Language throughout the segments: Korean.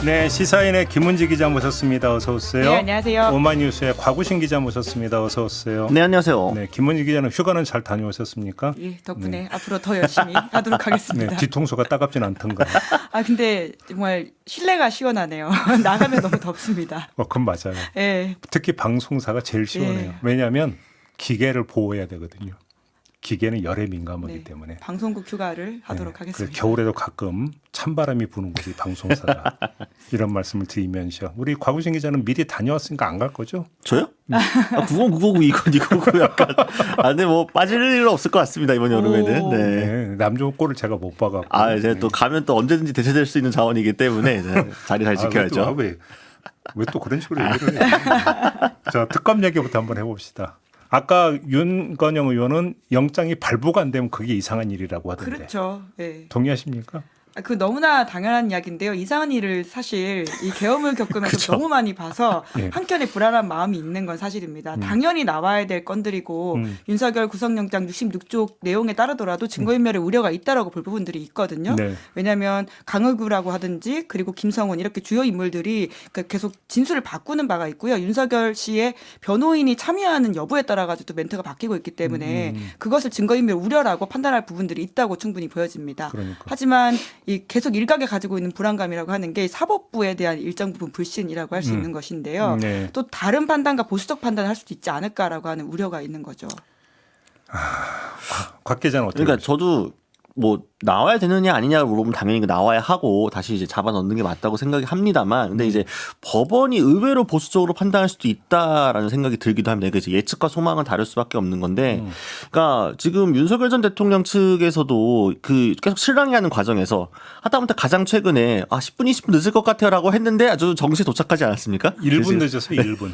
네, 시사인의 김은지 기자 모셨습니다. 어서 오세요. 네, 안녕하세요. 오마이뉴스의 곽우신 기자 모셨습니다. 어서 오세요. 네, 안녕하세요. 네, 김은지 기자는 휴가는 잘 다녀오셨습니까? 예, 덕분에 앞으로 더 열심히 하도록 하겠습니다. 네, 뒤통수가 따갑진 않던가요? 근데 정말 실내가 시원하네요. 나가면 너무 덥습니다. 그건 맞아요. 예. 특히 방송사가 제일 시원해요. 예. 왜냐하면 기계를 보호해야 되거든요. 기계는 열에 민감하기 네, 때문에. 방송국 휴가를 하도록 네, 하겠습니다. 그래서 겨울에도 가끔 찬바람이 부는 곳이 방송사다. 이런 말씀을 드리면서 우리 곽우신 기자는 미리 다녀왔으니까 안 갈 거죠? 저요? 90, 299 약간. 근데 뭐 빠질 일은 없을 것 같습니다 이번 여름에는. 오. 네. 네, 남조골을 제가 못 봐갖고. 이제 또 가면 또 언제든지 대체될 수 있는 자원이기 때문에 자리 잘 지켜야죠. 왜 또 그런 식으로 얘기를 해요? 자, 특검 얘기부터 한번 해봅시다. 아까 윤건영 의원은 영장이 발부가 안 되면 그게 이상한 일이라고 하던데. 그렇죠. 예. 동의하십니까? 그 너무나 당연한 이야기인데요. 이상한 일을 사실 이 계엄을 겪으면서 그쵸. 너무 많이 봐서 예. 한켠에 불안한 마음이 있는 건 사실입니다. 당연히 나와야 될 건들이고 윤석열 구속영장 66조 내용에 따르더라도 증거인멸의 우려가 있다라고 볼 부분들이 있거든요. 네. 왜냐하면 강의구라고 하든지 그리고 김성훈 이렇게 주요 인물들이 계속 진술을 바꾸는 바가 있고요. 윤석열 씨의 변호인이 참여하는 여부에 따라 가지고 또 멘트가 바뀌고 있기 때문에 그것을 증거인멸 우려라고 판단할 부분들이 있다고 충분히 보여집니다. 그러니까. 하지만 이 계속 일각에 가지고 있는 불안감이라고 하는 게 사법부에 대한 일정 부분 불신이라고 할 수 있는 것인데요. 네. 또 다른 판단과 보수적 판단을 할 수도 있지 않을까라고 하는 우려가 있는 거죠. 곽 기자는 어떻게? 그러니까 저도 뭐 나와야 되느냐 아니냐를 물어보면 당연히 나와야 하고 다시 이제 잡아 넣는 게 맞다고 생각이 합니다만 근데 이제 법원이 의외로 보수적으로 판단할 수도 있다라는 생각이 들기도 합니다. 그러니까 이제 예측과 소망은 다를 수밖에 없는 건데 그러니까 지금 윤석열 전 대통령 측에서도 그 계속 실랑이하는 과정에서 하다못해 가장 최근에 10분 20분 늦을 것 같아요라고 했는데 아주 정시에 도착하지 않았습니까? 1분 늦어서 1분.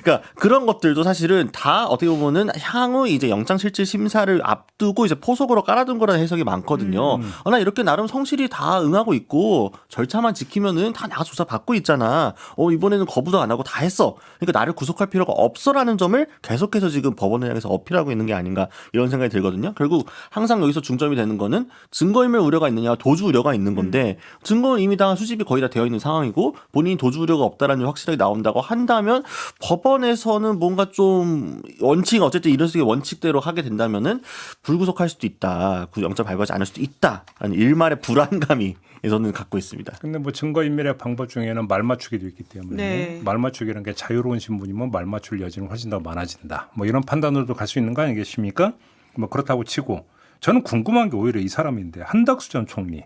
그러니까 그런 것들도 사실은 다 어떻게 보면은 향후 이제 영장실질 심사를 앞두고 이제 포석으로 깔아둔 거라는 해석이 많거든요. 나 이렇게 나름 성실히 다 응하고 있고 절차만 지키면은 다 나가 조사 받고 있잖아. 이번에는 거부도 안 하고 다 했어. 그러니까 나를 구속할 필요가 없어라는 점을 계속해서 지금 법원을 향해서 어필하고 있는 게 아닌가 이런 생각이 들거든요. 결국 항상 여기서 중점이 되는 거는 증거인멸 우려가 있느냐 도주 우려가 있는 건데 증거는 이미 다 수집이 거의 다 되어 있는 상황이고 본인이 도주 우려가 없다라는 게 확실하게 나온다고 한다면 법원에서는 뭔가 좀 원칙 어쨌든 이런 식의 원칙대로 하게 된다면은 불구속할 수도 있다. 영장 발부하지 않을 수도 있다라는 일말의 불안감이 저는 갖고 있습니다. 근데 뭐 증거인멸의 방법 중에는 말 맞추기도 있기 때문에 네. 말 맞추기라는 게 자유로운 신분이면 말 맞출 여지는 훨씬 더 많아진다. 뭐 이런 판단으로도 갈 수 있는 거 아니겠습니까? 뭐 그렇다고 치고 저는 궁금한 게 오히려 이 사람인데 한덕수 전 총리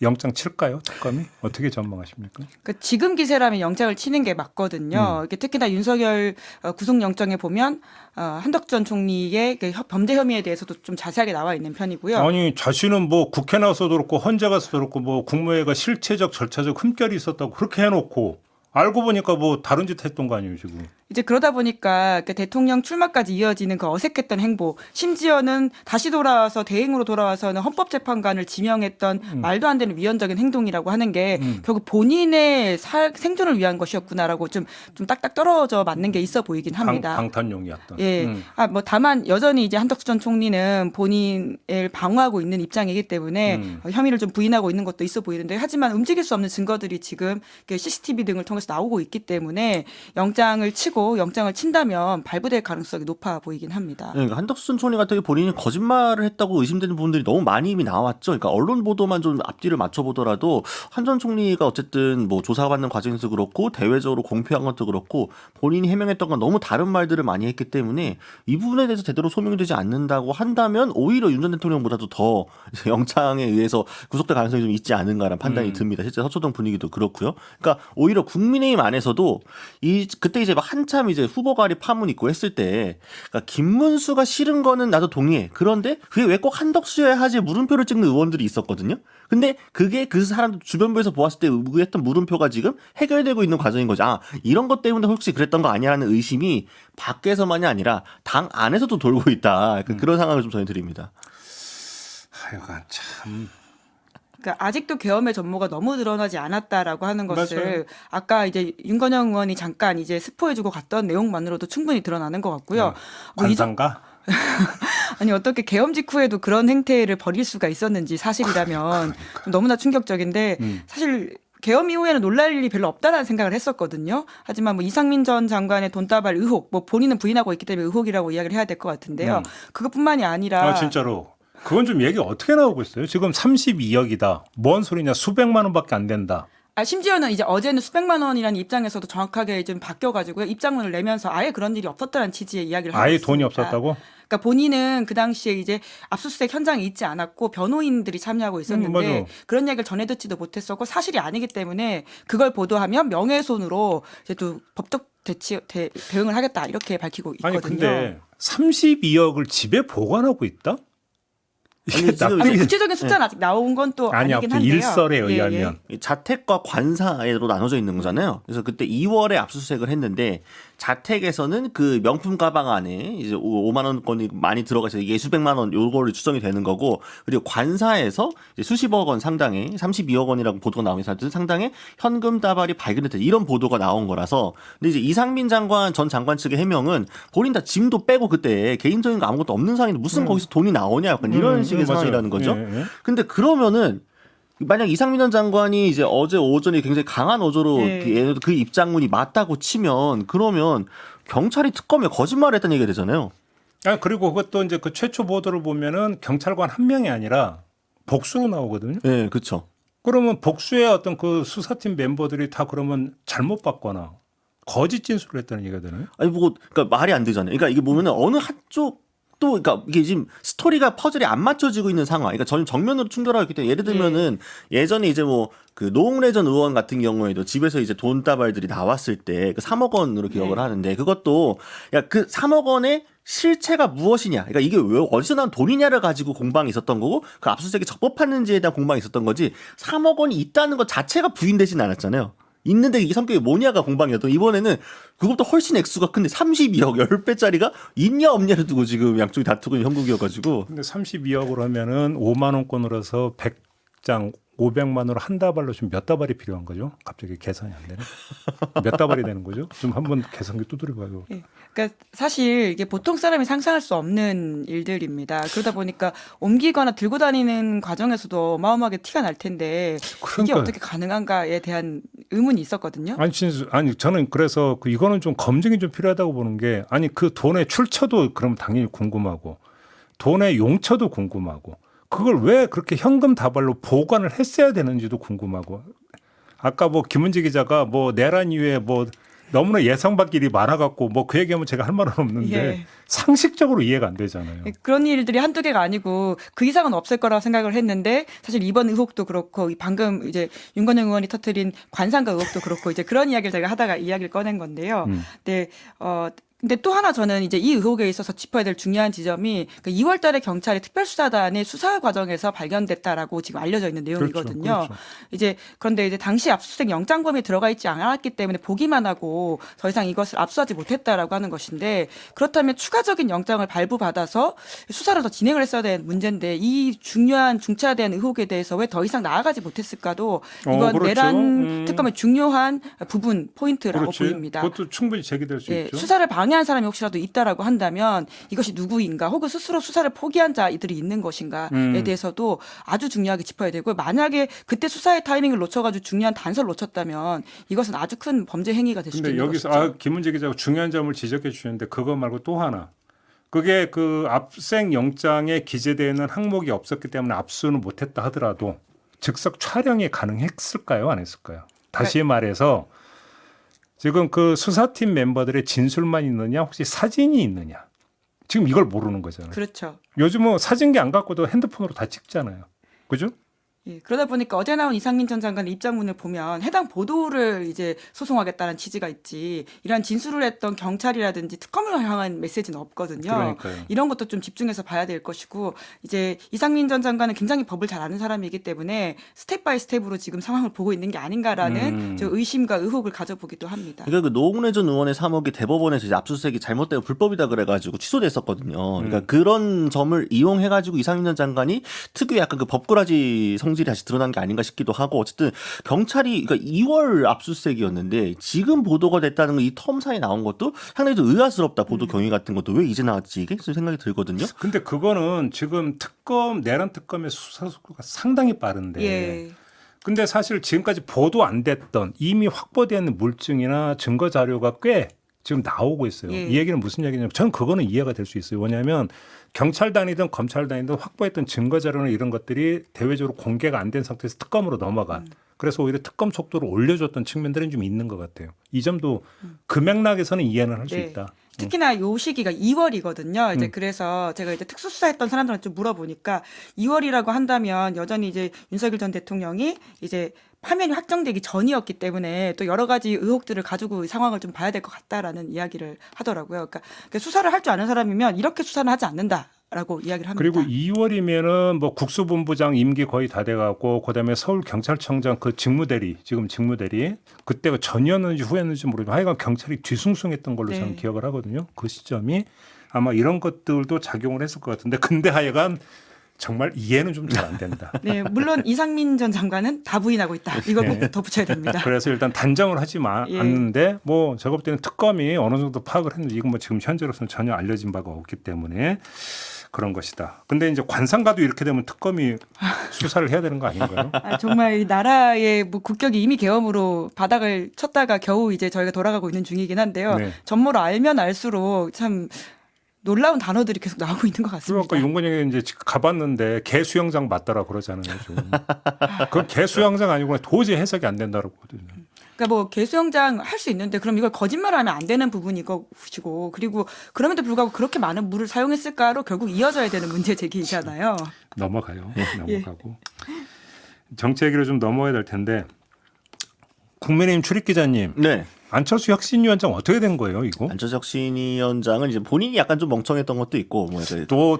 영장 칠까요? 특검이 어떻게 전망하십니까? 그러니까 지금 기세라면 영장을 치는 게 맞거든요. 이게 특히나 윤석열 구속영장에 보면 한덕 전 총리의 범죄 혐의에 대해서도 좀 자세하게 나와 있는 편이고요. 아니 자신은 뭐 국회 나서도 그렇고 헌재 가서도 그렇고 뭐 국무회의가 실체적 절차적 흠결이 있었다고 그렇게 해놓고 알고 보니까 뭐 다른 짓 했던 거 아니에요 지금? 이제 그러다 보니까 대통령 출마까지 이어지는 그 어색했던 행보, 심지어는 다시 돌아와서 대행으로 돌아와서는 헌법재판관을 지명했던 말도 안 되는 위헌적인 행동이라고 하는 게 결국 본인의 생존을 위한 것이었구나라고 좀 딱딱 떨어져 맞는 게 있어 보이긴 합니다. 방탄용이었던. 예. 뭐 다만 여전히 이제 한덕수 전 총리는 본인을 방어하고 있는 입장이기 때문에 혐의를 좀 부인하고 있는 것도 있어 보이는데 하지만 움직일 수 없는 증거들이 지금 CCTV 등을 통해서 나오고 있기 때문에 영장을 치고 영장을 친다면 발부될 가능성이 높아 보이긴 합니다. 그러니까 한덕수 전 총리 같은 경우 본인이 거짓말을 했다고 의심되는 부분들이 너무 많이 이미 나왔죠. 그러니까 언론 보도만 좀 앞뒤를 맞춰보더라도 한 전 총리가 어쨌든 뭐 조사받는 과정에서 그렇고 대외적으로 공표한 것도 그렇고 본인이 해명했던 건 너무 다른 말들을 많이 했기 때문에 이 부분에 대해서 제대로 소명이 되지 않는다고 한다면 오히려 윤 전 대통령보다도 더 영장에 의해서 구속될 가능성이 좀 있지 않은가라는 판단이 듭니다. 실제 서초동 분위기도 그렇고요. 그러니까 오히려 국민의힘 안에서도 그때 이제 막 한참 이제 후보가리 파문 있고 했을 때 그러니까 김문수가 싫은 거는 나도 동의해. 그런데 그게 왜 꼭 한덕수여야 하지 물음표를 찍는 의원들이 있었거든요. 근데 그게 그 사람 주변부에서 보았을 때 의구했던 물음표가 지금 해결되고 있는 과정인 거죠. 이런 것 때문에 혹시 그랬던 거 아니라는 의심이 밖에서만이 아니라 당 안에서도 돌고 있다. 그런 상황을 좀 전해드립니다. 하여간 참. 그러니까 아직도 계엄의 전모가 너무 드러나지 않았다라고 하는 것을 맞아요. 아까 이제 윤건영 의원이 잠깐 이제 스포해주고 갔던 내용만으로도 충분히 드러나는 것 같고요. 뭐 관상가? 아니 어떻게 계엄 직후에도 그런 행태를 벌일 수가 있었는지 사실이라면 너무나 충격적인데 사실 계엄 이후에는 놀랄 일이 별로 없다라는 생각을 했었거든요. 하지만 뭐 이상민 전 장관의 돈다발 의혹, 뭐 본인은 부인하고 있기 때문에 의혹이라고 이야기를 해야 될 것 같은데요. 그것뿐만이 아니라 아 진짜로 그건 좀 얘기 어떻게 나오고 있어요? 지금 32억이다. 뭔 소리냐? 수백만 원밖에 안 된다. 심지어는 이제 어제는 수백만 원이라는 입장에서도 정확하게 좀 바뀌어가지고요. 입장문을 내면서 아예 그런 일이 없었다는 취지의 이야기를 하고 아예 있습니다. 돈이 없었다고? 그러니까 본인은 그 당시에 이제 압수수색 현장에 있지 않았고 변호인들이 참여하고 있었는데 맞아. 그런 이야기를 전해 듣지도 못했었고 사실이 아니기 때문에 그걸 보도하면 명예훼손으로 이제 또 법적 대응을 하겠다 이렇게 밝히고 있거든요. 아니 근데 32억을 집에 보관하고 있다? 이게 지금 납득이 구체적인 숫자는 아직 나온 건 또 아니 아니긴 아무튼 한데요. 일설에 예, 의하면 이 자택과 관사에로 나눠져 있는 거잖아요. 그래서 그때 2월에 압수수색을 했는데 자택에서는 그 명품 가방 안에 이제 5만 원권이 많이 들어가서 이게 수백만 원 요거를 추정이 되는 거고 그리고 관사에서 이제 수십억 원 상당의 32억 원이라고 보도가 나오면서 상당의 현금 다발이 발견됐다 이런 보도가 나온 거라서 근데 이제 이상민 장관 전 장관 측의 해명은 본인 다 짐도 빼고 그때 개인적인 거 아무것도 없는 상황인데 무슨 거기서 돈이 나오냐 약간 이런 식의 맞아요. 상황이라는 거죠. 예, 예. 근데 그러면은 만약 이상민 전 장관이 이제 어제 오전에 굉장히 강한 어조로 네. 그 입장문이 맞다고 치면 그러면 경찰이 특검에 거짓말을 했다는 얘기가 되잖아요. 아 그리고 그것도 이제 그 최초 보도를 보면은 경찰관 한 명이 아니라 복수로 나오거든요. 네, 그렇죠. 그러면 복수의 어떤 그 수사팀 멤버들이 다 그러면 잘못 봤거나 거짓 진술을 했다는 얘기가 되나요? 아니 뭐 그러니까 말이 안 되잖아요. 그러니까 이게 보면은 어느 한쪽 또 그러니까 이게 지금 스토리가 퍼즐이 안 맞춰지고 있는 상황. 그러니까 저는 정면으로 충돌하고 있기 때문에 예를 들면은 예전에 이제 뭐 그 노웅래 전 의원 같은 경우에도 집에서 이제 돈다발들이 나왔을 때 그 3억 원으로 기억을 하는데 그것도 야 그 3억 원의 실체가 무엇이냐. 그러니까 이게 왜 어디서 난 돈이냐를 가지고 공방이 있었던 거고 그 압수수색이 적법했는지에 대한 공방이 있었던 거지 3억 원이 있다는 것 자체가 부인되진 않았잖아요. 있는데 이게 성격이 뭐냐가 공방이었던 이번에는 그것보다 훨씬 액수가 큰데 32억 10배짜리가 있냐 없냐를 두고 지금 양쪽이 다투고 있는 형국이어가지고 근데 32억으로 하면은 5만 원권으로 해서 100장 500만 원으로 한 다발로 지금 몇 다발이 필요한 거죠? 갑자기 계산이 안 되네. 몇 다발이 되는 거죠? 좀 한번 계산기 두드려 봐요. 예. 그러니까 사실 이게 보통 사람이 상상할 수 없는 일들입니다. 그러다 보니까 옮기거나 들고 다니는 과정에서도 어마어마하게 티가 날 텐데 이게 그러니까요. 어떻게 가능한가에 대한 의문이 있었거든요. 아니 저는 그래서 이거는 좀 검증이 좀 필요하다고 보는 게 아니 그 돈의 출처도 그럼 당연히 궁금하고 돈의 용처도 궁금하고 그걸 왜 그렇게 현금 다발로 보관을 했어야 되는지도 궁금하고 아까 뭐 김은지 기자가 뭐 내란 이후에 뭐 너무나 예상 밖 일이 많아갖고 뭐 그 얘기하면 제가 할 말은 없는데 예. 상식적으로 이해가 안 되잖아요. 그런 일들이 한두 개가 아니고 그 이상은 없을 거라고 생각을 했는데 사실 이번 의혹도 그렇고 방금 이제 윤건영 의원이 터뜨린 관상가 의혹도 그렇고 이제 그런 이야기를 제가 하다가 이야기를 꺼낸 건데요. 근데 또 하나 저는 이제 이 의혹에 있어서 짚어야 될 중요한 지점이 2월 달에 경찰이 특별수사단의 수사 과정에서 발견됐다라고 지금 알려져 있는 내용이거든요. 그렇죠. 이제 그런데 이제 당시 압수수색 영장범위에 들어가 있지 않았기 때문에 보기만 하고 더 이상 이것을 압수하지 못했다라고 하는 것인데 그렇다면 추가적인 영장을 발부받아서 수사를 더 진행을 했어야 되는 문제인데 이 중요한 중차대한 의혹에 대해서 왜 더 이상 나아가지 못했을까도 이건 그렇죠. 내란 특검의 중요한 부분 포인트라고 그렇지. 보입니다. 그것도 충분히 제기될 수 있죠. 수사를 방해한 사람이 혹시라도 있다라고 한다면 이것이 누구인가 혹은 스스로 수사를 포기한 자들이 있는 것인가에 대해서도 아주 중요하게 짚어야 되고 만약에 그때 수사의 타이밍을 놓쳐가지고 중요한 단서를 놓쳤다면 이것은 아주 큰 범죄 행위가 될 수도 근데 있는 여기서 것이죠. 김은재 기자가 중요한 점을 지적해 주셨는데 그거 말고 또 하나 그게 그 압수수색 영장에 기재되어 있는 항목이 없었기 때문에 압수는 못했다 하더라도 즉석 촬영이 가능했을까요? 안 했을까요? 다시 말해서 지금 그 수사팀 멤버들의 진술만 있느냐 혹시 사진이 있느냐 지금 이걸 모르는 거잖아요. 그렇죠. 요즘은 사진기 안 갖고도 핸드폰으로 다 찍잖아요. 그죠? 예, 그러다 보니까 어제 나온 이상민 전 장관의 입장문을 보면 해당 보도를 이제 소송하겠다는 취지가 있지 이런 진술을 했던 경찰이라든지 특검을 향한 메시지는 없거든요. 그러니까요. 이런 것도 좀 집중해서 봐야 될 것이고 이제 이상민 전 장관은 굉장히 법을 잘 아는 사람이기 때문에 스텝 바이 스텝으로 지금 상황을 보고 있는 게 아닌가라는 저 의심과 의혹을 가져보기도 합니다. 그러니까 그 노웅래 전 의원의 3억이 대법원에서 이제 압수수색이 잘못되고 불법이다 그래가지고 취소됐었거든요. 그러니까 그런 점을 이용해가지고 이상민 전 장관이 특유의 약간 그 법꾸라지 성질이 다시 드러난 게 아닌가 싶기도 하고 어쨌든 경찰이 그러니까 2월 압수수색이었는데 지금 보도가 됐다는 이 텀사에 나온 것도 상당히 좀 의아스럽다. 보도 경위 같은 것도 왜 이제 나왔지 이게 생각이 들거든요. 근데 그거는 지금 내란 특검의 수사 속도가 상당히 빠른데 예. 근데 사실 지금까지 보도 안 됐던 이미 확보된 물증이나 증거 자료가 꽤 지금 나오고 있어요. 예. 이 얘기는 무슨 얘기냐면 저는 그거는 이해가 될 수 있어요. 왜냐하면 경찰단이든 검찰단이든 확보했던 증거 자료나 이런 것들이 대외적으로 공개가 안 된 상태에서 특검으로 넘어간. 그래서 오히려 특검 속도를 올려줬던 측면들은 좀 있는 것 같아요. 이 점도 그 맥락에서는 이해는 할 수 네. 있다. 특히나 요 시기가 2월이거든요. 이제 그래서 제가 이제 특수수사했던 사람들한테 좀 물어보니까 2월이라고 한다면 여전히 이제 윤석열 전 대통령이 이제 파면이 확정되기 전이었기 때문에 또 여러 가지 의혹들을 가지고 상황을 좀 봐야 될 것 같다라는 이야기를 하더라고요. 그러니까 수사를 할 줄 아는 사람이면 이렇게 수사는 하지 않는다라고 이야기를 합니다. 그리고 2월이면은 뭐 국수본부장 임기 거의 다 돼가고 그다음에 서울경찰청장 그 직무대리 지금 직무대리 그때가 전이었는지 후였는지 모르지만 하여간 경찰이 뒤숭숭했던 걸로 네. 저는 기억을 하거든요. 그 시점이 아마 이런 것들도 작용을 했을 것 같은데 근데 하여간 정말 이해는 좀 잘 안 된다. 네, 물론 이상민 전 장관은 다 부인하고 있다. 이걸 꼭 덧붙여야 됩니다. 그래서 일단 단정을 하지 예. 않는데 뭐 제가 볼 때는 특검이 어느 정도 파악을 했는데 이건 뭐 지금 현재로서는 전혀 알려진 바가 없기 때문에 그런 것이다. 근데 이제 관상가도 이렇게 되면 특검이 수사를 해야 되는 거 아닌가요? 정말 이 나라의 뭐 국격이 이미 계엄으로 바닥을 쳤다가 겨우 이제 저희가 돌아가고 있는 중이긴 한데요. 네. 전모를 알면 알수록 참 놀라운 단어들이 계속 나오고 있는 것 그리고 같습니다. 아까 용건영이 이제 가봤는데 개 수영장 맞더라 그러잖아요. 좀. 그건 개 수영장 아니고 도저히 해석이 안 된다고 보거든요. 그러니까 뭐 개수영장 할 수 있는데 그럼 이걸 거짓말하면 안 되는 부분인 것이고 그리고 그럼에도 불구하고 그렇게 많은 물을 사용했을까로 결국 이어져야 되는 문제 제기이잖아요. 넘어가요. 넘어가고 정치 얘기로 좀 넘어야 될 텐데 국민의힘 출입 기자님 네. 안철수 혁신위원장 어떻게 된 거예요, 이거? 안철수 혁신위원장은 이제 본인이 약간 좀 멍청했던 것도 있고 뭐 이제 또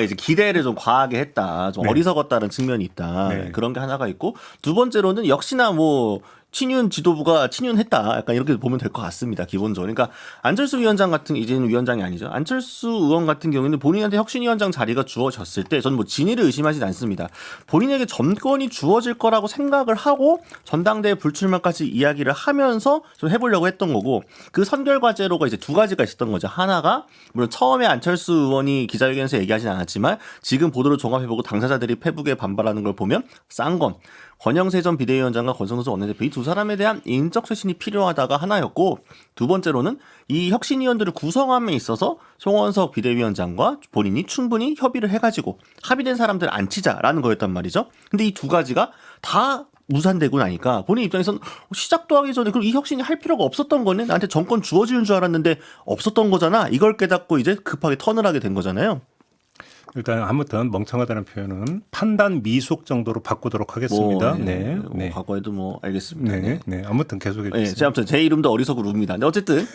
이제 기대를 좀 과하게 했다, 좀 네. 어리석었다는 측면이 있다. 네. 그런 게 하나가 있고 두 번째로는 역시나 뭐 친윤 지도부가 친윤했다. 약간 이렇게 보면 될 것 같습니다. 기본적으로. 그러니까 안철수 위원장 같은 이제는 위원장이 아니죠. 안철수 의원 같은 경우에는 본인한테 혁신위원장 자리가 주어졌을 때 저는 뭐 진위를 의심하진 않습니다. 본인에게 전권이 주어질 거라고 생각을 하고 전당대회 불출마까지 이야기를 하면서 좀 해보려고 했던 거고 그 선결 과제로가 이제 두 가지가 있었던 거죠. 하나가 물론 처음에 안철수 의원이 기자회견에서 얘기하진 않았지만 지금 보도를 종합해보고 당사자들이 페북에 반발하는 걸 보면 쌍권. 권영세 전 비대위원장과 권성수 원내대표 이 두 사람에 대한 인적 쇄신이 필요하다가 하나였고 두 번째로는 이 혁신위원들을 구성함에 있어서 송원석 비대위원장과 본인이 충분히 협의를 해가지고 합의된 사람들을 앉히자라는 거였단 말이죠. 근데 이 두 가지가 다 무산되고 나니까 본인 입장에서는 시작도 하기 전에 그럼 이 혁신이 할 필요가 없었던 거네? 나한테 정권 주어지는 줄 알았는데 없었던 거잖아. 이걸 깨닫고 이제 급하게 턴을 하게 된 거잖아요. 일단 아무튼 멍청하다는 표현은 판단 미숙 정도로 바꾸도록 하겠습니다. 네. 과거에도 뭐 알겠습니다. 네. 아무튼 계속해 네, 주세요. 아무튼 제 이름도 어리석으로 웁니다. 근데 어쨌든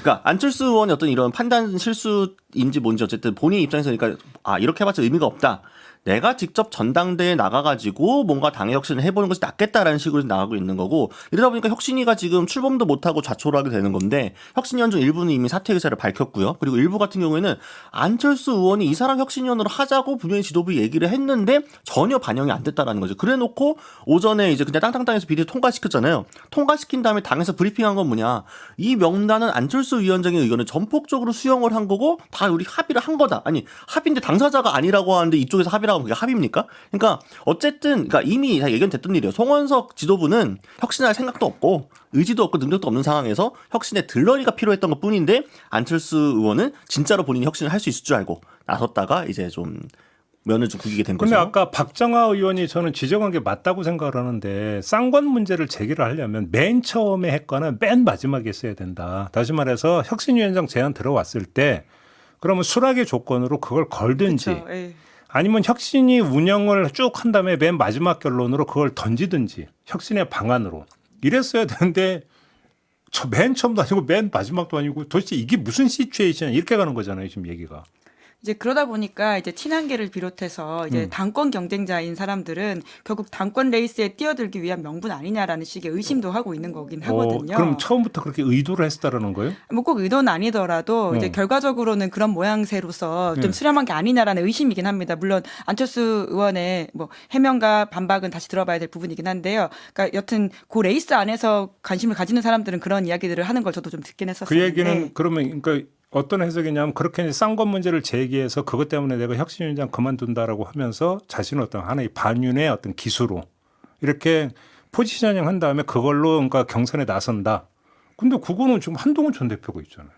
그러니까 안철수 의원의 어떤 이런 판단 실수인지 뭔지 어쨌든 본인 입장에서 그러니까 이렇게 해봤자 의미가 없다. 내가 직접 전당대회에 나가가지고 뭔가 당의 혁신을 해보는 것이 낫겠다라는 식으로 나가고 있는 거고 이러다 보니까 혁신위가 지금 출범도 못하고 좌초를 하게 되는 건데 혁신위원 중 일부는 이미 사퇴 의사를 밝혔고요. 그리고 일부 같은 경우에는 안철수 의원이 이 사람 혁신위원으로 하자고 분명히 지도부 얘기를 했는데 전혀 반영이 안 됐다라는 거죠. 그래놓고 오전에 이제 그냥 땅땅땅에서 비례 통과시켰잖아요. 통과시킨 다음에 당에서 브리핑한 건 뭐냐. 이 명단은 안철수 위원장의 의견을 전폭적으로 수용을 한 거고 다 우리 합의를 한 거다. 아니 합의인데 당사자가 아니라고 하는데 이쪽에서 합의라고 그게 합의입니까? 그러니까 어쨌든 그러니까 이미 다 예견됐던 일이에요. 송원석 지도부는 혁신할 생각도 없고 의지도 없고 능력도 없는 상황에서 혁신의 들러리가 필요했던 것뿐인데 안철수 의원은 진짜로 본인이 혁신을 할 수 있을 줄 알고 나섰다가 이제 좀 면을 좀 구기게 된 거죠. 근데 아까 박정하 의원이 저는 지적한 게 맞다고 생각을 하는데 쌍권 문제를 제기를 하려면 맨 처음에 했거나 맨 마지막에 써야 된다. 다시 말해서 혁신위원장 제안 들어왔을 때 그러면 수락의 조건으로 그걸 걸든지 그렇죠. 예. 아니면 혁신이 운영을 쭉 한 다음에 맨 마지막 결론으로 그걸 던지든지 혁신의 방안으로 이랬어야 되는데 맨 처음도 아니고 맨 마지막도 아니고 도대체 이게 무슨 시츄에이션이야 이렇게 가는 거잖아요 지금 얘기가. 이제 그러다 보니까 이제 친한계를 비롯해서 이제 당권 경쟁자인 사람들은 결국 당권 레이스에 뛰어들기 위한 명분 아니냐라는 식의 의심도 하고 있는 거긴 하거든요. 그럼 처음부터 그렇게 의도를 했다라는 거예요? 뭐 꼭 의도는 아니더라도 이제 결과적으로는 그런 모양새로서 좀 수렴한 게 아니냐라는 의심이긴 합니다. 물론 안철수 의원의 뭐 해명과 반박은 다시 들어봐야 될 부분이긴 한데요. 그러니까 여튼 그 레이스 안에서 관심을 가지는 사람들은 그런 이야기들을 하는 걸 저도 좀 듣긴 했었어요. 그 얘기는 그러면 그러니까 어떤 해석이냐면 그렇게 쌍권 문제를 제기해서 그것 때문에 내가 혁신위원장 그만둔다라고 하면서 자신은 어떤 하나의 반윤의 어떤 기수로 이렇게 포지셔닝 한 다음에 그걸로 그러니까 경선에 나선다. 근데 그거는 지금 한동훈 전 대표가 있잖아요.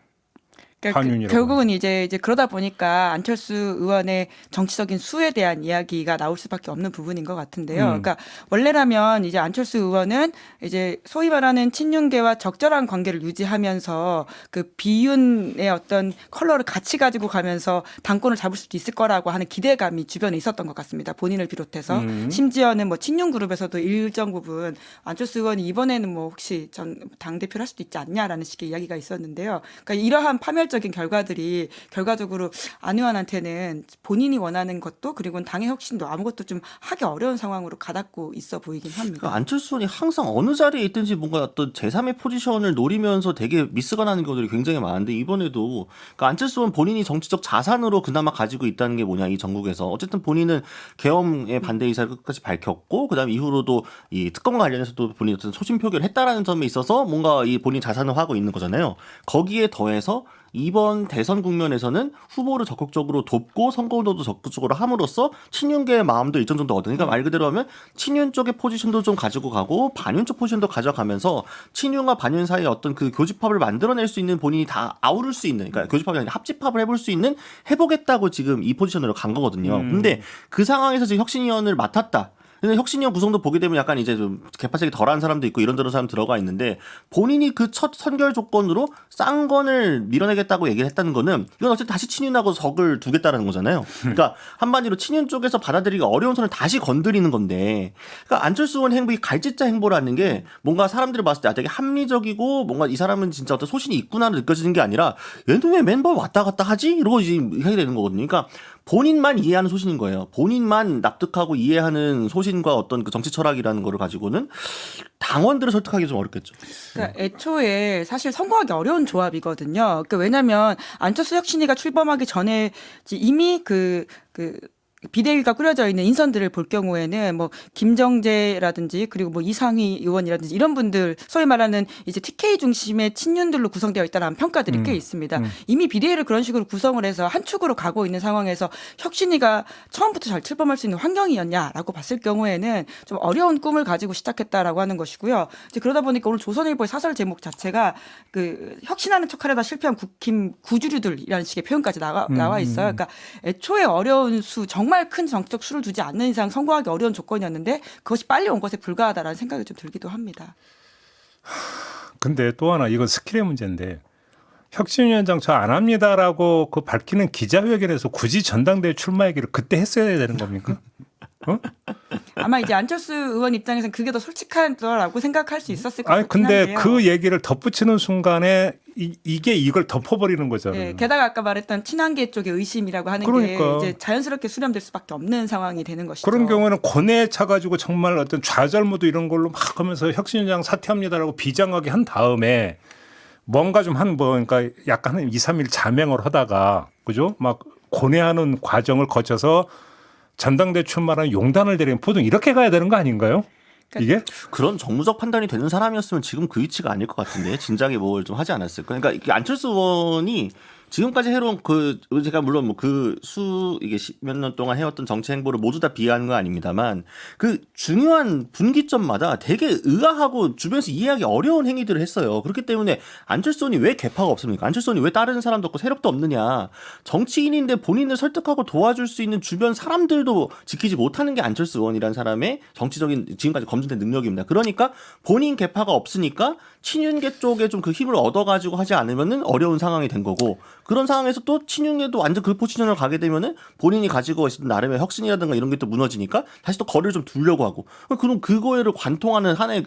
그러니까 반윤이라고 결국은 이제 그러다 보니까 안철수 의원의 정치적인 수에 대한 이야기가 나올 수밖에 없는 부분인 것 같은데요. 그러니까 원래라면 이제 안철수 의원은 이제 소위 말하는 친윤계와 적절한 관계를 유지하면서 그 비윤의 어떤 컬러를 같이 가지고 가면서 당권을 잡을 수도 있을 거라고 하는 기대감이 주변에 있었던 것 같습니다. 본인을 비롯해서 심지어는 뭐 친윤 그룹에서도 일정 부분 안철수 의원이 이번에는 뭐 혹시 당 대표를 할 수도 있지 않냐라는 식의 이야기가 있었는데요. 그러니까 이러한 파멸적인 결과들이 결과적으로 안 의원한테는 본인이 원하는 것도 그리고 당의 혁신도 아무것도 좀 하기 어려운 상황으로 가닥고 있어 보이긴 합니다. 그러니까 안철수 의원이 항상 어느 자리에 있든지 뭔가 어떤 제3의 포지션을 노리면서 되게 미스가 나는 경우들이 굉장히 많은데 이번에도 그러니까 안철수 의원 본인이 정치적 자산으로 그나마 가지고 있다는 게 뭐냐 이 전국에서 어쨌든 본인은 계엄의 반대 의사를 끝까지 밝혔고 그다음 이후로도 이 특검과 관련해서도 본인이 어떤 소신 표결을 했다라는 점에 있어서 뭔가 이 본인 자산을 하고 있는 거잖아요. 거기에 더해서 이번 대선 국면에서는 후보를 적극적으로 돕고 선거운동도 적극적으로 함으로써 친윤계의 마음도 일정 정도 얻으니까 말 그대로 하면 친윤 쪽의 포지션도 좀 가지고 가고 반윤 쪽 포지션도 가져가면서 친윤과 반윤 사이에 어떤 그 교집합을 만들어낼 수 있는 본인이 다 아우를 수 있는 그러니까 교집합이 아니라 합집합을 해볼 수 있는 해보겠다고 지금 이 포지션으로 간 거거든요. 근데 그 상황에서 지금 혁신위원을 맡았다. 근데 혁신위원 구성도 보게 되면 약간 이제 좀 개파색이 덜한 사람도 있고 이런저런 사람 들어가 있는데 본인이 그 첫 선결 조건으로 쌍권을 밀어내겠다고 얘기를 했다는 거는 이건 어쨌든 다시 친윤하고 적을 두겠다는 거잖아요. 그러니까 한마디로 친윤 쪽에서 받아들이기 어려운 선을 다시 건드리는 건데 그러니까 안철수 의원 행동이 갈짓자 행보라는 게 뭔가 사람들이 봤을 때 되게 합리적이고 뭔가 이 사람은 진짜 어떤 소신이 있구나 느껴지는 게 아니라 얘는 왜 맨날 왔다 갔다 하지? 이러고 지금 하게 되는 거거든요. 그러니까 본인만 이해하는 소신인 거예요. 본인만 납득하고 이해하는 소신과 어떤 그 정치 철학이라는 거를 가지고는 당원들을 설득하기 좀 어렵겠죠. 그러니까 애초에 사실 선거하기 어려운 조합이거든요. 그러니까 왜냐하면 안철수 혁신위가 출범하기 전에 이미 그 비대위가 꾸려져 있는 인선들을 볼 경우에는 뭐 김정재라든지 그리고 뭐 이상희 의원이라든지 이런 분들 소위 말하는 이제 TK 중심의 친윤들로 구성되어 있다는 평가들이 꽤 있습니다. 이미 비대위를 그런 식으로 구성을 해서 한 축으로 가고 있는 상황에서 혁신위가 처음부터 잘 출범할 수 있는 환경이었냐라고 봤을 경우에는 좀 어려운 꿈을 가지고 시작했다라고 하는 것이고요. 이제 그러다 보니까 오늘 조선일보의 사설 제목 자체가 그 혁신하는 척하려다 실패한 국힘 구주류들이라는 식의 표현까지 나와 있어요. 그러니까 애초에 어려운 정말 큰 정치적 수를 두지 않는 이상 선거하기 어려운 조건이었는데 그것이 빨리 온 것에 불과하다라는 생각이 좀 들기도 합니다. 근데 또 하나 이건 스킬의 문제인데 혁신위원장 저 안 합니다라고 그 밝히는 기자회견에서 굳이 전당대회 출마 얘기를 그때 했어야 되는 겁니까? 어? 아마 이제 안철수 의원 입장에서는 그게 더 솔직하다라고 생각할 수 있었을 것 같긴 근데 한데요. 그 얘기를 덧붙이는 순간에 이게 이걸 덮어버리는 거잖아요. 네, 게다가 아까 말했던 친한계 쪽의 의심이라고 하는 그러니까. 게 이제 자연스럽게 수렴될 수밖에 없는 상황이 되는 것이죠. 그런 경우에는 고뇌에 차가지고 정말 어떤 좌절무도 이런 걸로 막 하면서 혁신위원장 사퇴합니다라고 비장하게 한 다음에 뭔가 좀 그러니까 약간 한 2, 3일 자명을 하다가 그죠? 막 고뇌하는 과정을 거쳐서 전당대 출마라는 용단을 내리는 보통 이렇게 가야 되는 거 아닌가요? 이게? 그런 정무적 판단이 되는 사람이었으면 지금 그 위치가 아닐 것 같은데 진작에 뭘 좀 하지 않았을까? 그러니까 이게 안철수 의원이 지금까지 해온 제가 물론 뭐 이게 몇 년 동안 해왔던 정치 행보를 모두 다 비하하는 건 아닙니다만 그 중요한 분기점마다 되게 의아하고 주변에서 이해하기 어려운 행위들을 했어요. 그렇기 때문에 안철수 의원이 왜 개파가 없습니까? 안철수 의원이 왜 다른 사람도 없고 세력도 없느냐? 정치인인데 본인을 설득하고 도와줄 수 있는 주변 사람들도 지키지 못하는 게 안철수 의원이라는 사람의 정치적인 지금까지 검증된 능력입니다. 그러니까 본인 개파가 없으니까 친윤계 쪽에 좀 그 힘을 얻어가지고 하지 않으면은 어려운 상황이 된 거고 그런 상황에서 또 친윤계도 완전 그 포지션을 가게 되면은 본인이 가지고 있었던 나름의 혁신이라든가 이런 게 또 무너지니까 다시 또 거리를 좀 두려고 하고 그럼 그거를 관통하는 하나의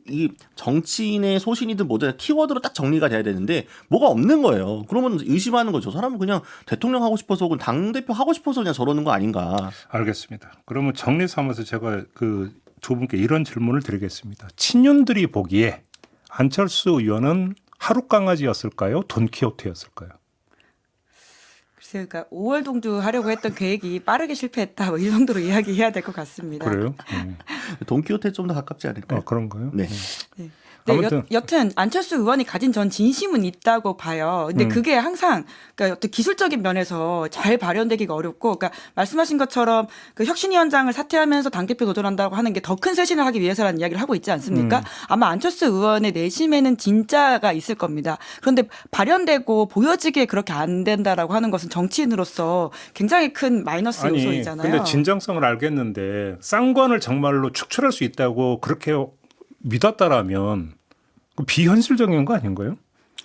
이 정치인의 소신이든 뭐든 키워드로 딱 정리가 돼야 되는데 뭐가 없는 거예요. 그러면 의심하는 거죠. 사람은 그냥 대통령 하고 싶어서 혹은 당대표 하고 싶어서 그냥 저러는 거 아닌가. 알겠습니다. 그러면 정리 삼아서 제가 그 두 분께 이런 질문을 드리겠습니다. 친윤들이 보기에 안철수 의원은 하루 강아지였을까요? 돈키호테였을까요? 글쎄요, 그러니까 5월 동주 하려고 했던 계획이 빠르게 실패했다, 뭐 이 정도로 이야기해야 될 것 같습니다. 그래요? 돈키호테 좀 더 가깝지 않을까요? 그런가요? 네. 네. 네, 아무튼 여튼 안철수 의원이 가진 전 진심은 있다고 봐요. 근데 그게 항상 그러니까 어떤 기술적인 면에서 잘 발현되기가 어렵고, 그러니까 말씀하신 것처럼 그 혁신위원장을 사퇴하면서 당대표 도전한다고 하는 게 더 큰 쇄신을 하기 위해서라는 이야기를 하고 있지 않습니까? 아마 안철수 의원의 내심에는 진짜가 있을 겁니다. 그런데 발현되고 보여지기에 그렇게 안 된다라고 하는 것은 정치인으로서 굉장히 큰 마이너스 아니 요소이잖아요. 근데 진정성을 알겠는데 쌍관을 정말로 축출할 수 있다고 그렇게 믿었다라면 그 비현실적인 거 아닌가요?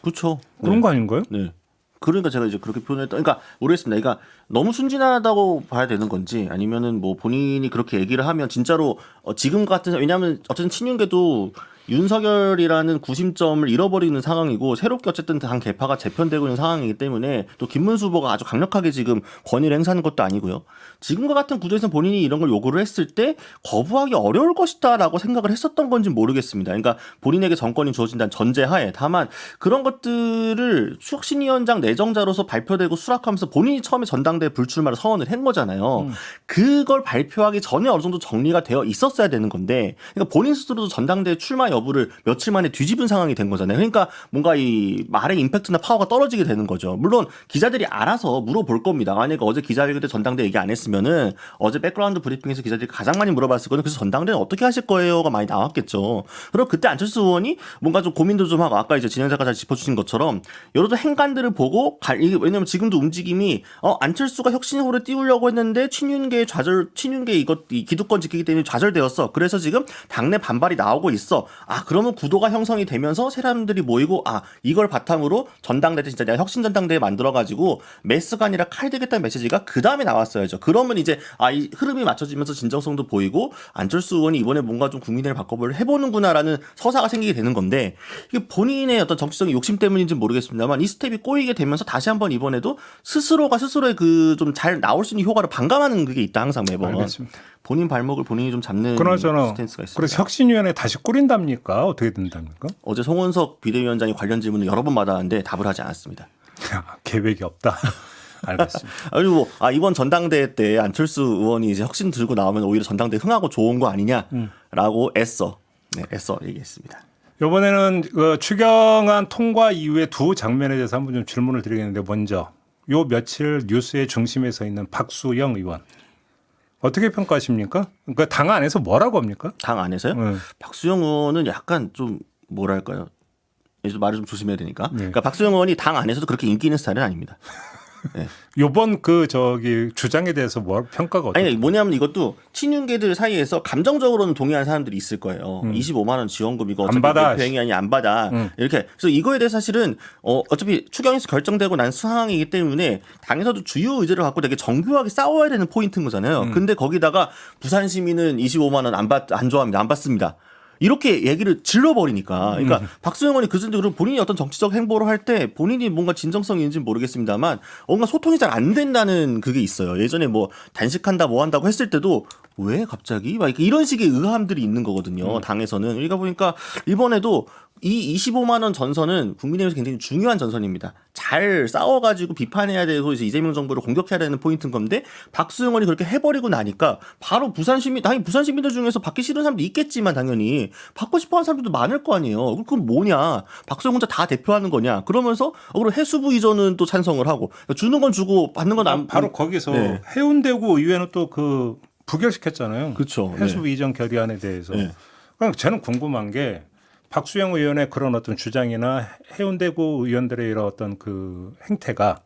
그렇죠. 그런 거 아닌가요? 네. 그러니까 제가 이제 그렇게 표현했다. 그러니까 모르겠습니다. 그러니까 너무 순진하다고 봐야 되는 건지 아니면은 뭐 본인이 그렇게 얘기를 하면 진짜로 지금 같은 왜냐하면 어쨌든 친윤계도 윤석열이라는 구심점을 잃어버리는 상황이고 새롭게 어쨌든 당 개파가 재편되고 있는 상황이기 때문에 또 김문수 후보가 아주 강력하게 지금 권위를 행사하는 것도 아니고요. 지금과 같은 구도에서 본인이 이런 걸 요구를 했을 때 거부하기 어려울 것이다라고 생각을 했었던 건지는 모르겠습니다. 그러니까 본인에게 정권이 주어진다는 전제하에 다만 그런 것들을 혁신위원장 내정자로서 발표되고 수락하면서 본인이 처음에 전당대회 불출마를 선언을 한 거잖아요. 그걸 발표하기 전에 어느 정도 정리가 되어 있었어야 되는 건데 그러니까 본인 스스로도 전당대회 출마 여부를 며칠 만에 뒤집은 상황이 된 거잖아요. 그러니까 뭔가 이 말의 임팩트나 파워가 떨어지게 되는 거죠. 물론 기자들이 알아서 물어볼 겁니다. 만약에 어제 기자회견 때 전당대 얘기 안 했으면은 어제 백그라운드 브리핑에서 기자들이 가장 많이 물어봤을 거는 그래서 전당대는 어떻게 하실 거예요가 많이 나왔겠죠. 그리고 그때 안철수 의원이 뭔가 좀 고민도 좀 하고 아까 이제 진행자가 잘 짚어주신 것처럼 여러 행간들을 보고 이게 왜냐면 지금도 움직임이 안철수가 혁신 후보를 띄우려고 했는데 친윤계 이 기득권 지키기 때문에 좌절되었어. 그래서 지금 당내 반발이 나오고 있어. 그러면 구도가 형성이 되면서 사람들이 모이고 이걸 바탕으로 전당대 때 진짜 내가 혁신 전당대회 만들어가지고 메스가 아니라 칼 되겠다는 메시지가 그 다음에 나왔어야죠. 그러면 이제 이 흐름이 맞춰지면서 진정성도 보이고 안철수 의원이 이번에 뭔가 좀 국민을 바꿔볼 해보는구나라는 서사가 생기게 되는 건데 이게 본인의 어떤 정치적인 욕심 때문인지는 모르겠습니다만 이 스텝이 꼬이게 되면서 다시 한번 이번에도 스스로가 스스로의 그 좀 잘 나올 수 있는 효과를 반감하는 그게 있다 항상 매번. 알겠습니다. 본인 발목을 본인이 좀 잡는 그나저나 스탠스가 있습니다. 그래서 혁신위원회 다시 꾸린답니까? 어떻게 된답니까? 어제 송원석 비대위원장이 관련 질문을 여러 번 받았는데 답을 하지 않았습니다. 계획이 없다. 알겠습니다. 그리고 이번 전당대회 때 안철수 의원이 이제 혁신 들고 나오면 오히려 전당대회 흥하고 좋은 거 아니냐라고 애써 얘기했습니다. 이번에는 추경안 통과 이후에 두 장면에 대해서 한번 좀 질문을 드리겠는데 먼저 요 며칠 뉴스의 중심에 서 있는 박수영 의원 어떻게 평가하십니까? 그러니까 당 안에서 뭐라고 합니까? 당 안에서요? 박수영 의원은 약간 좀 뭐랄까요? 이제 말을 좀 조심해야 되니까. 그러니까 박수영 의원이 당 안에서도 그렇게 인기 있는 스타일은 아닙니다. 네. 요번 주장에 대해서 뭐 평가가 어떻게? 아니 뭐냐면 이것도 친윤계들 사이에서 감정적으로는 동의하는 사람들이 있을 거예요. 25만 원 지원금 이거 어차피 대행이 아니 안 받아. 이렇게. 그래서 이거에 대해 사실은 어차피 추경에서 결정되고 난 상황이기 때문에 당에서도 주요 의제를 갖고 되게 정교하게 싸워야 되는 포인트인 거잖아요. 근데 거기다가 부산 시민은 25만 원 안 좋아합니다. 안 받습니다. 이렇게 얘기를 질러버리니까. 그러니까 박수영 의원이 그전에 본인이 어떤 정치적 행보를 할 때 본인이 뭔가 진정성인지는 모르겠습니다만 뭔가 소통이 잘 안 된다는 그게 있어요. 예전에 뭐 단식한다 뭐 한다고 했을 때도 왜 갑자기 막 이런 식의 의함들이 있는 거거든요. 당에서는. 그러니까 보니까 이번에도 이 25만 원 전선은 국민의힘에서 굉장히 중요한 전선입니다. 잘 싸워가지고 비판해야 되고 이제 이재명 정부를 공격해야 되는 포인트인 건데 박수영 의원이 그렇게 해버리고 나니까 바로 당연히 부산 시민들 중에서 받기 싫은 사람도 있겠지만 당연히 받고 싶어하는 사람들도 많을 거 아니에요. 그럼 뭐냐? 박수영 혼자 다 대표하는 거냐? 그러면서 그리고 해수부 이전은 또 찬성을 하고 주는 건 주고 받는 건 안. 바로 거기서 네. 해운대구 의회는 또 부결시켰잖아요. 그렇죠. 해수부 이전 결의안에 대해서. 네. 그러니까 저는 궁금한 게 박수영 의원의 그런 어떤 주장이나 해운대구 의원들의 이런 어떤 행태가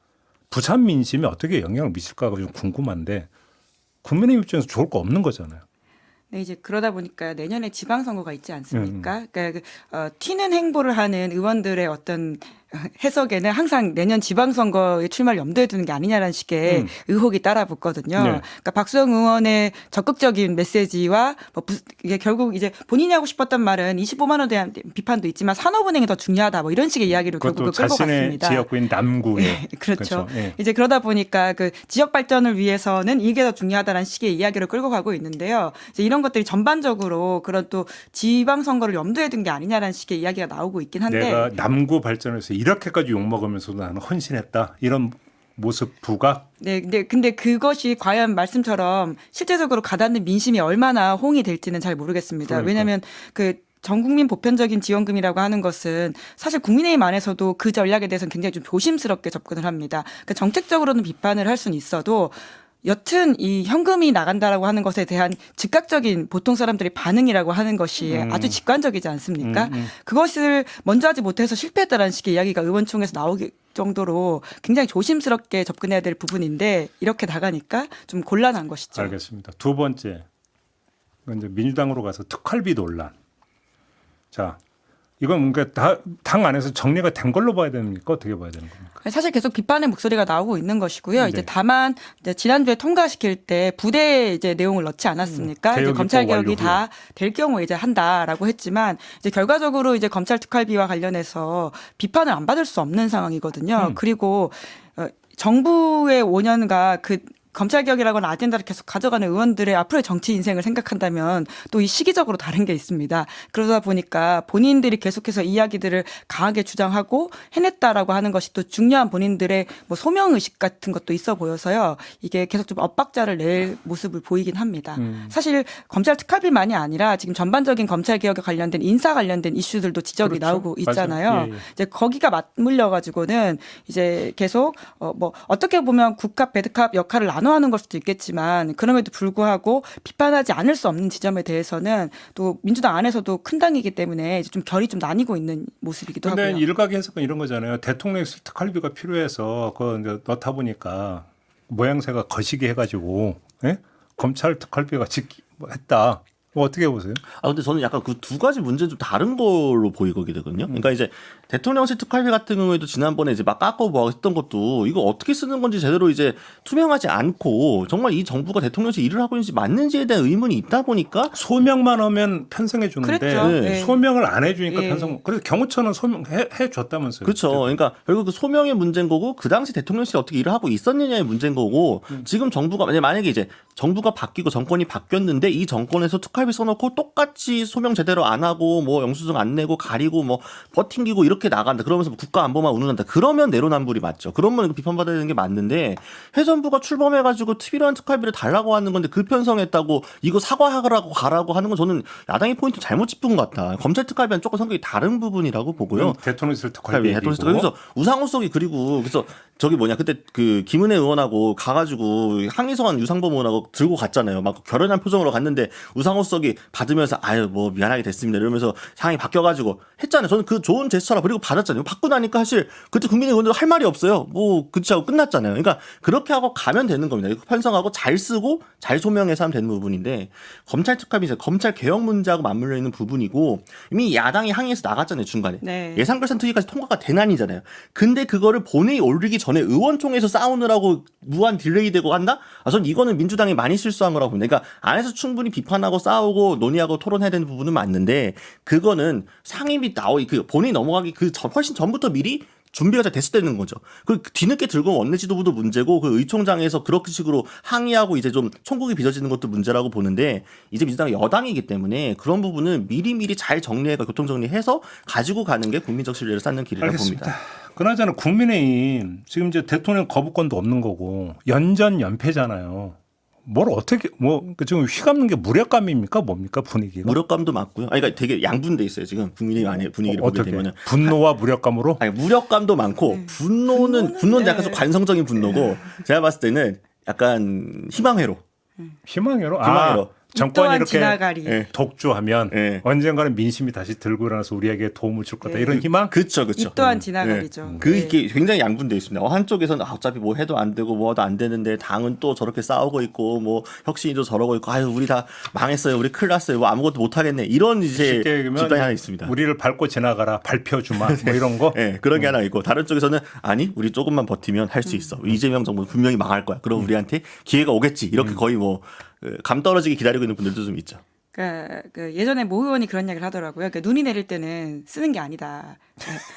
부산 민심에 어떻게 영향을 미칠까가 좀 궁금한데 국민의 입장에서 좋을 거 없는 거잖아요. 네, 이제 그러다 보니까 내년에 지방선거가 있지 않습니까? 그러니까 튀는 행보를 하는 의원들의 어떤 해석에는 항상 내년 지방선거에 출마를 염두에 두는 게 아니냐라는 식의 의혹이 따라붙거든요. 네. 그러니까 박수영 의원의 적극적인 메시지와 이게 결국 이제 본인이 하고 싶었던 말은 25만 원에 대한 비판도 있지만 산업은행이 더 중요하다 뭐 이런 식의 이야기를 결국은 끌고 자신의 갔습니다. 지역구인 남구에. 네, 그렇죠. 예. 이제 그러다 보니까 지역 발전을 위해서는 이게 더 중요하다는 식의 이야기를 끌고 가고 있는데요. 이제 이런 것들이 전반적으로 그런 또 지방선거를 염두에 둔 게 아니냐라는 식의 이야기가 나오고 있긴 한데 내가 남구 발전에서 이렇게까지 욕먹으면서도 나는 헌신했다. 이런 모습 부각? 네, 근데 그것이 과연 말씀처럼 실제적으로 가닿는 민심이 얼마나 호응이 될지는 잘 모르겠습니다. 그러니까. 왜냐하면 전 국민 보편적인 지원금이라고 하는 것은 사실 국민의힘 안에서도 그 전략에 대해서는 굉장히 좀 조심스럽게 접근을 합니다. 그러니까 정책적으로는 비판을 할 수는 있어도 여튼 이 현금이 나간다라고 하는 것에 대한 즉각적인 보통 사람들의 반응이라고 하는 것이 아주 직관적이지 않습니까? 그것을 먼저 하지 못해서 실패했다라는 식의 이야기가 의원총회에서 나오기 정도로 굉장히 조심스럽게 접근해야 될 부분인데 이렇게 나가니까 좀 곤란한 것이죠. 알겠습니다. 두 번째, 이제 민주당으로 가서 특활비 논란. 자, 이건 뭔가 당 안에서 정리가 된 걸로 봐야 됩니까? 어떻게 봐야 되는 겁니까? 사실 계속 비판의 목소리가 나오고 있는 것이고요. 네. 이제 다만 이제 지난주에 통과시킬 때 부대 이제 내용을 넣지 않았습니까? 이제 검찰 개혁이 다 될 경우에 이제 한다라고 했지만 이제 결과적으로 이제 검찰 특활비와 관련해서 비판을 안 받을 수 없는 상황이거든요. 그리고 정부의 5년간 그 검찰 개혁이라고는 아젠다를 계속 가져가는 의원들의 앞으로의 정치 인생을 생각한다면 또 이 시기적으로 다른 게 있습니다. 그러다 보니까 본인들이 계속해서 이야기들을 강하게 주장하고 해냈다라고 하는 것이 또 중요한 본인들의 뭐 소명 의식 같은 것도 있어 보여서요. 이게 계속 좀 엇박자를 낼 모습을 보이긴 합니다. 사실 검찰 특활비만이 아니라 지금 전반적인 검찰 개혁에 관련된 인사 관련된 이슈들도 지적이 그렇죠. 나오고 있잖아요. 맞아요. 예, 예. 이제 거기가 맞물려 가지고는 이제 계속 뭐 어떻게 보면 굿캅 배드캅 역할을 나눠 하는 걸 수도 있겠지만 그럼에도 불구하고 비판하지 않을 수 없는 지점에 대해서는 또 민주당 안에서도 큰 당이기 때문에 이제 좀 결이 좀 나뉘고 있는 모습이기도 근데 하고요. 일각의 해석은 이런 거잖아요. 대통령이 특활비가 필요해서 그거 이제 넣다 보니까 모양새가 거시기 해가지고 검찰 특활비가 했다. 뭐 어떻게 보세요? 근데 저는 약간 그 두 가지 문제는 좀 다른 걸로 보이거든요. 그러니까 이제 대통령실 특활비 같은 경우에도 지난번에 이제 막 깎고 뭐 했던 것도 이거 어떻게 쓰는 건지 제대로 이제 투명하지 않고 정말 이 정부가 대통령실 일을 하고 있는지 맞는지에 대한 의문이 있다 보니까 소명만 하면 편성해 주는데 그랬죠. 네. 소명을 안 해주니까 예. 편성. 그래서 경호처는 소명해 줬다면서요. 그렇죠. 그러니까 결국 그 소명의 문제인 거고 그 당시 대통령실이 어떻게 일을 하고 있었느냐의 문제인 거고 지금 정부가 만약에 이제 정부가 바뀌고 정권이 바뀌었는데 이 정권에서 특활비 써놓고 똑같이 소명 제대로 안 하고 뭐 영수증 안 내고 가리고 뭐 버팅기고 이렇게 나간다. 그러면서 국가 안보만 운운한다. 그러면 내로남불이 맞죠. 그러면 이거 비판받아야 되는 게 맞는데 해전부가 출범해가지고 특별한 특활비를 달라고 하는 건데 그 편성했다고 이거 사과하라고 가라고 하는 건 저는 야당의 포인트 잘못 짚은 것 같다. 검찰 특활비는 조금 성격이 다른 부분이라고 보고요. 대통령실 특활비. 대통령실 그래서 우상호 수석이 그리고 그래서 저기 그때 그 김은혜 의원하고 가가지고 항의서한 유상범 의원하고 들고 갔잖아요. 막 결연한 표정으로 갔는데 우상호 수석이 받으면서 아유 뭐 미안하게 됐습니다 이러면서 상황이 바뀌어가지고 했잖아요. 저는 그 좋은 제스처라 그리고 받았잖아요. 받고 나니까 사실 그때 국민의 의원들 할 말이 없어요. 뭐 그치 하고 끝났잖아요. 그러니까 그렇게 하고 가면 되는 겁니다. 편성하고 잘 쓰고 잘 소명해서 하면 되는 부분인데 검찰 특활비 이제 검찰 개혁 문제하고 맞물려 있는 부분이고 이미 야당이 항의해서 나갔잖아요 중간에. 네. 예산결산 특위까지 통과가 대난이잖아요. 근데 그거를 본회의 올리기 전에 의원총회에서 싸우느라고 무한 딜레이 되고 한다? 전 이거는 민주당이 많이 실수한 거라고 봅니다. 그러니까 안에서 충분히 비판하고 싸우고 논의하고 토론해야 되는 부분은 맞는데 그거는 상임위 그 본회의 넘어가기 훨씬 전부터 미리 준비가 잘 됐을 때는 거죠. 그 뒤늦게 들고 원내 지도부도 문제고 그 의총장에서 그렇게 식으로 항의하고 이제 좀 총국이 빚어지는 것도 문제라고 보는데 이제 민주당이 여당이기 때문에 그런 부분은 미리미리 잘 정리해서 교통 정리해서 가지고 가는 게 국민적 신뢰를 쌓는 길이라고 알겠습니다. 봅니다. 그나저나 국민의힘 지금 이제 대통령 거부권도 없는 거고 연전연패잖아요. 뭘 어떻게 지금 휘감는 게 무력감입니까 뭡니까 분위기가? 무력감도 맞고요. 그러니까 되게 양분돼 있어요 지금 국민의힘 안에 분위기를 보게 어떻게? 되면은 분노와 무력감으로? 무력감도 많고 분노는 약간 좀 관성적인 분노고 제가 봤을 때는 약간 희망회로. 희망회로? 정권이 또한 이렇게 지나가리. 독주하면 언젠가는 민심이 다시 들고 일어나서 우리에게 도움을 줄 거다. 이런 희망? 그렇죠. 이 또한 지나가리죠. 그게 굉장히 양분돼 있습니다. 한쪽에서는 어차피 뭐 해도 안 되고 뭐도 안 되는데 당은 또 저렇게 싸우고 있고 뭐 혁신이도 저러고 있고 아유 우리 다 망했어요. 우리 큰일 났어요. 뭐 아무것도 못 하겠네. 이런 이제 집단이 하나 있습니다. 우리를 밟고 지나가라. 밟혀주마. 뭐 이런 거. 네, 그런 게 하나 있고 다른 쪽에서는 아니 우리 조금만 버티면 할 수 있어. 이재명 정부는 분명히 망할 거야. 그럼 우리한테 기회가 오겠지. 이렇게 거의 감 떨어지게 기다리고 있는 분들도 좀 있죠. 그 예전에 모 의원이 그런 이야기를 하더라고요. 그러니까 눈이 내릴 때는 쓰는 게 아니다.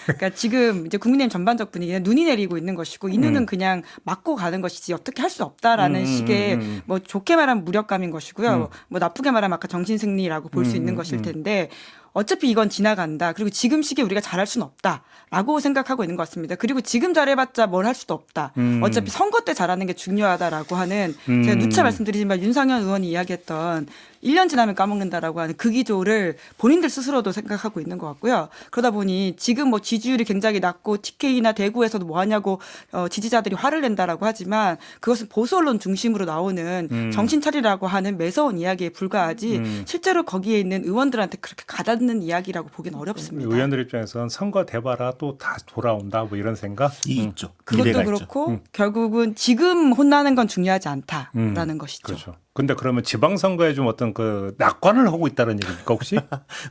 그러니까 지금 이제 국민의힘 전반적 분위기는 눈이 내리고 있는 것이고 이 눈은 그냥 맞고 가는 것이지 어떻게 할 수 없다라는 식의 뭐 좋게 말하면 무력감인 것이고요. 뭐 나쁘게 말하면 아까 정신승리라고 볼 수 있는 것일 텐데 어차피 이건 지나간다. 그리고 지금 시기에 우리가 잘할 수는 없다라고 생각하고 있는 것 같습니다. 그리고 지금 잘해봤자 뭘 할 수도 없다. 어차피 선거 때 잘하는 게 중요하다라고 하는 제가 누차 말씀드리지만 윤상현 의원이 이야기했던 1년 지나면 까먹는다라고 하는 그 기조를 본인들 스스로도 생각하고 있는 것 같고요. 그러다 보니 지금 뭐 지지율이 굉장히 낮고 TK나 대구에서도 뭐 하냐고 지지자들이 화를 낸다라고 하지만 그것은 보수 언론 중심으로 나오는 정신 차리라고 하는 매서운 이야기에 불과하지 실제로 거기에 있는 의원들한테 그렇게 가닿는 이야기라고 보기는 어렵습니다. 의원들 입장에서는 선거 돼봐라 또 다 돌아온다 뭐 이런 생각? 있죠. 그것도 미래가 그렇고 있죠. 결국은 지금 혼나는 건 중요하지 않다라는 것이죠. 그렇죠. 근데 그러면 지방선거에 좀 어떤 그 낙관을 하고 있다는 얘기입니까 혹시?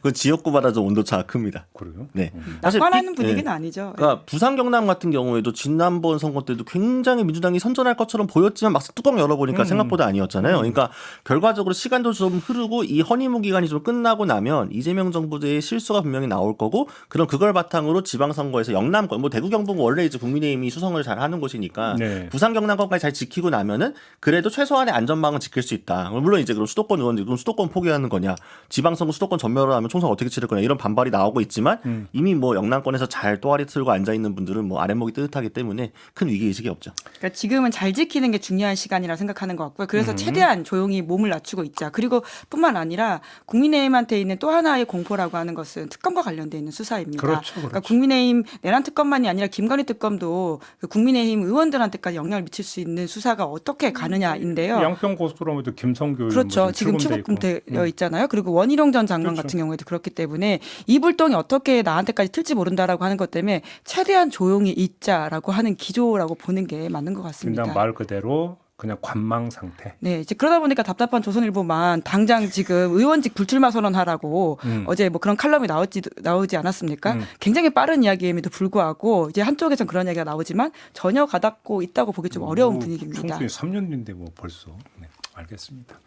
그 지역구마다 좀 온도차가 큽니다. 그래요? 네. 사실 낙관하는 분위기는 아니죠. 그러니까 부산 경남 같은 경우에도 지난번 선거 때도 굉장히 민주당이 선전할 것처럼 보였지만 막상 뚜껑 열어보니까 생각보다 아니었잖아요. 그러니까 결과적으로 시간도 좀 흐르고 이 허니문 기간이 좀 끝나고 나면 이재명 정부의 실수가 분명히 나올 거고 그럼 그걸 바탕으로 지방선거에서 영남권 뭐 대구 경북 원래 이제 국민의힘이 수성을 잘 하는 곳이니까 네. 부산 경남권까지 잘 지키고 나면은 그래도 최소한의 안전망은 지킬 수 있다. 물론 이제 그럼 수도권 의원들이 그럼 수도권 포기하는 거냐, 지방선거 수도권 전멸을 하면 총선 어떻게 치를 거냐 이런 반발이 나오고 있지만 이미 뭐 영남권에서 잘 또아리 틀고 앉아 있는 분들은 뭐 아랫목이 뜨뜻하기 때문에 큰 위기 의식이 없죠. 그러니까 지금은 잘 지키는 게 중요한 시간이라 생각하는 것 같고요. 그래서 최대한 조용히 몸을 낮추고 있자. 그리고 뿐만 아니라 국민의힘한테 있는 또 하나의 공포라고 하는 것은 특검과 관련돼 있는 수사입니다. 그렇죠, 그러니까 그렇죠. 국민의힘 내란 특검만이 아니라 김건희 특검도 그 국민의힘 의원들한테까지 영향을 미칠 수 있는 수사가 어떻게 가느냐인데요. 양평 고속도로에도 김성교 의원 그렇죠. 뭐 지금 출금돼 있고. 출국되어 있잖아요. 그리고 원희룡 전 장관 그렇죠. 같은 경우에도 그렇기 때문에 이 불똥이 어떻게 나한테까지 틀지 모른다라고 하는 것 때문에 최대한 조용히 있자라고 하는 기조라고 보는 게 맞는 것 같습니다. 그냥 말 그대로 그냥 관망 상태. 네, 이제 그러다 보니까 답답한 조선일보만 당장 지금 의원직 불출마 선언하라고 어제 뭐 그런 칼럼이 나오지 않았습니까? 굉장히 빠른 이야기임에도 불구하고 이제 한쪽에선 그런 이야기가 나오지만 전혀 가닿고 있다고 보기 좀 어려운 분위기입니다. 총선이 3년인데 뭐 벌써. 네, 알겠습니다.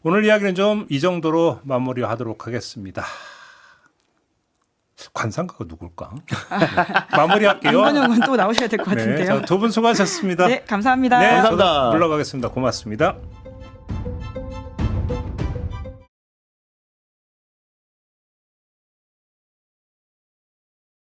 오늘 이야기는 좀 이 정도로 마무리하도록 하겠습니다. 관상가가 누굴까? 네, 마무리할게요. 김건영 의원 또 나오셔야 될 것 같은데요. 네, 두 분 수고하셨습니다. 네, 감사합니다. 네, 감사합니다. 저도 물러가겠습니다. 고맙습니다.